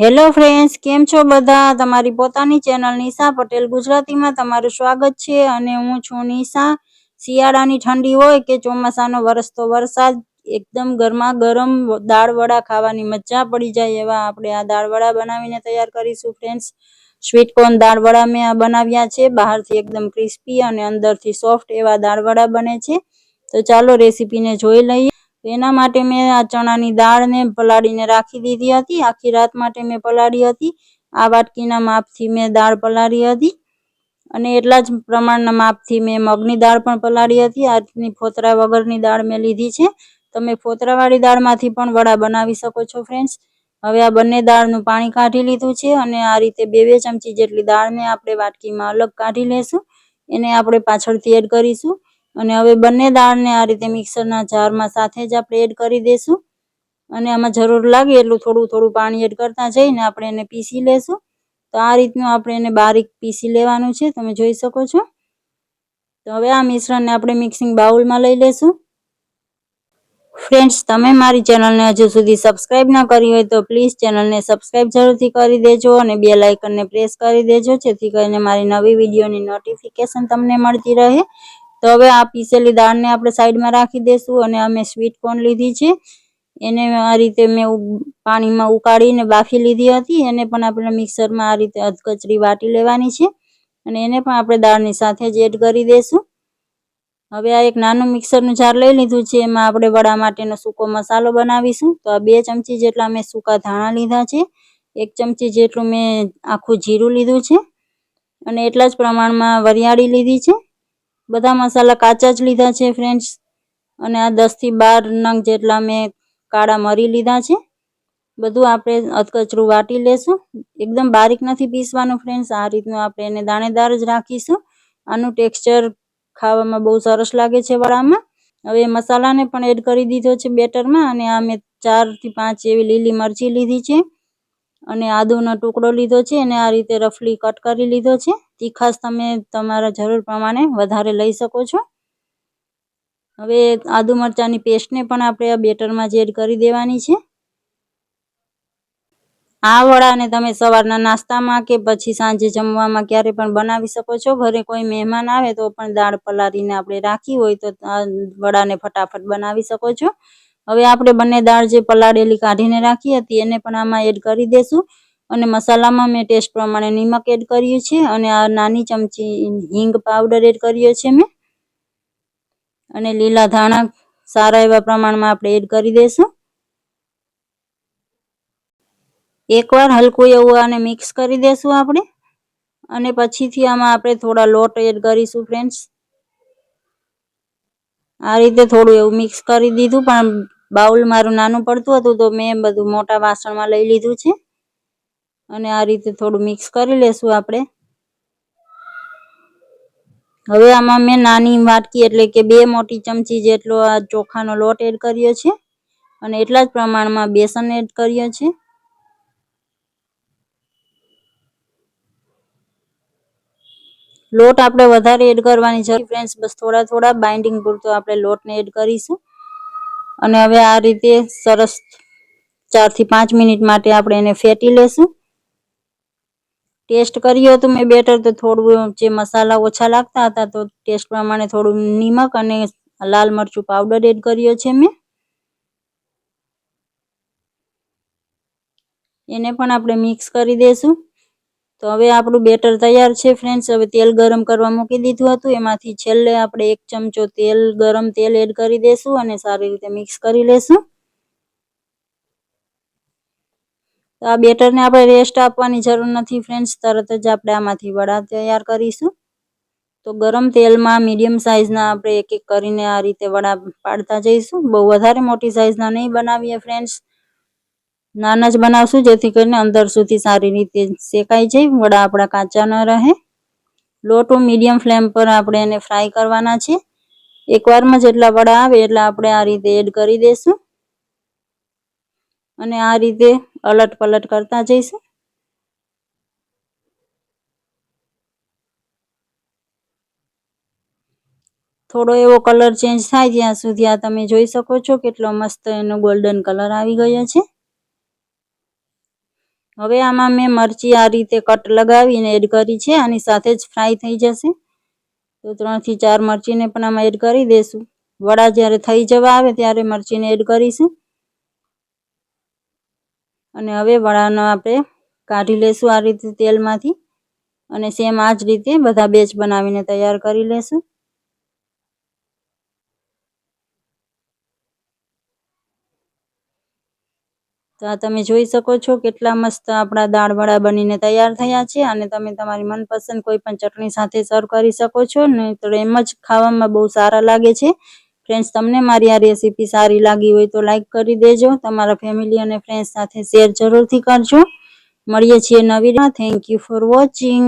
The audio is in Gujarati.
હેલો ફ્રેન્ડ્સ, કેમ છો બધા? તમારી પોતાની ચેનલ નિશા પટેલ ગુજરાતીમાં તમારું સ્વાગત છે. અને હું છું નિશા. શિયાળાની ઠંડી હોય કે ચોમાસાનો વરસતો વરસાદ, એકદમ ગરમા ગરમ દાળ વડા ખાવાની મજા પડી જાય એવા આપણે આ દાળ વડા બનાવીને તૈયાર કરીશું ફ્રેન્ડ્સ. સ્વીટ કોર્ન દાળ વડા મેં આ બનાવ્યા છે. બહારથી એકદમ ક્રિસ્પી અને અંદરથી સોફ્ટ એવા દાળ વડા બને છે. તો ચાલો રેસીપીને જોઈ લઈએ. એના માટે મેં આ ચણાની દાળને પલાળીને રાખી દીધી હતી. આખી રાત માટે મેં પલાળી હતી. આ વાટકીના માપથી મેં દાળ પલાળી હતી અને એટલા જ પ્રમાણના માપથી મેં મગની દાળ પણ પલાળી હતી. આજની ફોતરા વગરની દાળ મેં લીધી છે. તમે ફોતરાવાળી દાળમાંથી પણ વડા બનાવી શકો છો ફ્રેન્ડ્સ. હવે આ બંને દાળનું પાણી કાઢી લીધું છે અને આ રીતે 2 ચમચી જેટલી દાળને આપણે વાટકીમાં અલગ કાઢી લેશું. એને આપણે પાછળથી એડ કરીશું અને હવે બંને દાળને આ રીતે મિક્સરના જારમાં સાથે જ આપણે એડ કરી દઈશું અને આમાં જરૂર લાગે એટલું થોડું પાણી એડ કરતા જઈને આપણે એને પીસી લેશું. તો આ રીતનું આપણે એને બારીક પીસી લેવાનું છે, તમે જોઈ શકો છો. તો હવે આ મિશ્રણને આપણે મિક્સિંગ બાઉલમાં લઈ લેશું. ફ્રેન્ડ્સ, તમે મારી ચેનલને હજુ સુધી સબસ્ક્રાઇબ ન કરી હોય તો પ્લીઝ ચેનલને સબસ્ક્રાઇબ જરૂરથી કરી દેજો અને બેલ આઇકનને પ્રેસ કરી દેજો, જેથી કરીને મારી નવી વિડીયોની નોટિફિકેશન તમને મળતી રહે. તો હવે આ પીસેલી દાળને આપણે સાઈડમાં રાખી દઈશું અને અમે સ્વીટ કોર્ન લીધી છે. એને આ રીતે મેં પાણીમાં ઉકાળીને બાફી લીધી હતી. એને પણ આપણે મિક્સરમાં આ રીતે અધકચરી વાટી લેવાની છે અને એને પણ આપણે દાળની સાથે જ એડ કરી દઈશું. હવે આ એક નાનું મિક્સરનું જાર લઈ લીધું છે. એમાં આપણે વડા માટેનો સૂકો મસાલો બનાવીશું. તો આ 2 ચમચી જેટલા મેં સૂકા ધાણા લીધા છે. 1 ચમચી જેટલું મેં આખું જીરું લીધું છે અને એટલા જ પ્રમાણમાં વરિયાળી લીધી છે. બધા મસાલા કાચા જ લીધા છે ફ્રેન્ડ્સ. અને આ 10 થી 12 નંગ જેટલા મેં કાળા મરી લીધા છે. બધું આપણે અધકચરું વાટી લેશું. એકદમ બારીક નથી પીસવાનું ફ્રેન્ડ્સ. આ રીતનું આપણે એને દાણેદાર જ રાખીશું. આનું ટેક્સચર ખાવામાં બહુ સરસ લાગે છે વડામાં. હવે મસાલાને પણ એડ કરી દીધો છે બેટરમાં અને આ મેં 4 થી 5 એવી લીલી મરચી લીધી છે અને આદુનો ટુકડો લીધો છે અને આ રીતે રફલી કટ કરી લીધો છે. તીખાશ તમે તમારા જરૂર પ્રમાણે વધારે લઈ શકો છો. હવે આદુ મરચાંની પેસ્ટને પણ આપણે આ બેટરમાં જ એડ કરી દેવાની છે. આ વડાને તમે સવારના નાસ્તામાં કે પછી સાંજે જમવામાં ક્યારે પણ બનાવી શકો છો. ઘરે કોઈ મહેમાન આવે તો પણ દાળ પલાળીને આપણે રાખી હોય તો આ વડાને ફટાફટ બનાવી શકો છો. હવે આપણે બંને દાળ જે પલાળેલી કાઢીને રાખી હતી એને પણ આમાં એડ કરી દેશું અને મસાલામાં મેં ટેસ્ટ પ્રમાણે નિમક એડ કર્યું છે અને આ નાની ચમચી હિંગ પાવડર એડ કર્યો છે મેં અને લીલા ધાણા સારા એવા પ્રમાણમાં આપણે એડ કરી દઈશું. એકવાર હલકું એવું આને મિક્સ કરી દેશું આપણે અને પછીથી આમાં આપણે થોડા લોટ એડ કરીશું ફ્રેન્ડ્સ. આ રીતે થોડું એવું મિક્સ કરી દીધું, પણ બાઉલ મારું નાનું પડતું હતું તો મેં બધું મોટા વાસણમાં લઈ લીધું છે અને આ રીતે થોડું મિક્સ કરી લેશું આપણે. હવે આમાં મેં નાની વાટકી એટલે કે 2 મોટી ચમચી જેટલો આ ચોખાનો લોટ એડ કર્યો છે અને એટલા જ પ્રમાણમાં બેસન એડ કર્યો છે. લોટ આપણે વધારે એડ કરવાની જરૂર ફ્રેન્ડ્સ, બસ થોડા બાઇન્ડિંગ પૂરતો આપણે લોટને એડ કરીશું અને હવે આ રીતે સરસ 4 થી 5 મિનિટ માટે આપણે એને ફેટી લેશું. ટેસ્ટ કર્યો હતું મેં બેટર તો થોડું જે મસાલા ઓછા લાગતા હતા તો ટેસ્ટ પ્રમાણે થોડું નિમક અને લાલ મરચું પાવડર એડ કર્યો છે મેં. એને પણ આપણે મિક્સ કરી દઈશું. તો હવે આપણું બેટર તૈયાર છે ફ્રેન્ડ્સ. હવે તેલ ગરમ કરવા મૂકી દીધું હતું. એમાંથી છેલ્લે આપણે 1 ચમચો ગરમ તેલ એડ કરી દઈશું અને સારી રીતે મિક્સ કરી લેશું. તો આ બેટરને આપણે રેસ્ટ આપવાની જરૂર નથી ફ્રેન્ડ્સ, તરત જ આપણે આમાંથી વડા તૈયાર કરીશું. તો ગરમ તેલમાં મીડિયમ સાઇઝના આપણે એક એક કરીને આ રીતે વડા પાડતા જઈશું. બહુ વધારે મોટી સાઇઝના નહીં બનાવીએ ફ્રેન્ડ્સ, નાના જ બનાવશું જેથી કરીને અંદર સુધી સારી રીતે શેકાઈ જાય, વડા આપણા કાચા ન રહે. લો ટુ મીડિયમ ફ્લેમ પર આપણે એને ફ્રાય કરવાના છે. એકવારમાં જેટલા વડા આવે એટલા આપણે આ રીતે એડ કરી દઈશું અને આ રીતે અલટ પલટ કરતા જઈશું. થોડો એવો કલર ચેન્જ થાય ત્યાં સુધી આ તમે જોઈ શકો છો કેટલો મસ્ત એનો ગોલ્ડન કલર આવી ગયો છે. હવે આમાં મેં મરચી આ રીતે કટ લગાવીને એડ કરી છે. આની સાથે જ ફ્રાય થઈ જશે. તો 3 થી 4 મરચીને પણ આમાં એડ કરી દેશું. વડા જ્યારે થઈ જવા આવે ત્યારે મરચીને એડ કરીશું. અને હવે વડાનો આપણે કાઢી લેશું આ રીતે તેલમાંથી. અને સેમ આ જ રીતે બધા બેચ બનાવીને તૈયાર કરી લેશું. તો આ તમે જોઈ શકો છો કેટલા મસ્ત આપણા દાળ વડા બનીને તૈયાર થયા છે. અને તમે તમારી મનપસંદ કોઈ પણ ચટણી સાથે સર્વ કરી શકો છો. ને તો એમ જ ખાવામાં બહુ સારા લાગે છે. ફ્રેન્ડ્સ, તમને મારી આ રેસીપી સારી લાગી હોય તો લાઈક કરી દેજો. તમારા ફેમિલી અને ફ્રેન્ડ્સ સાથે શેર જરૂરથી કરજો. મળીએ છીએ નવી. Thank you for watching.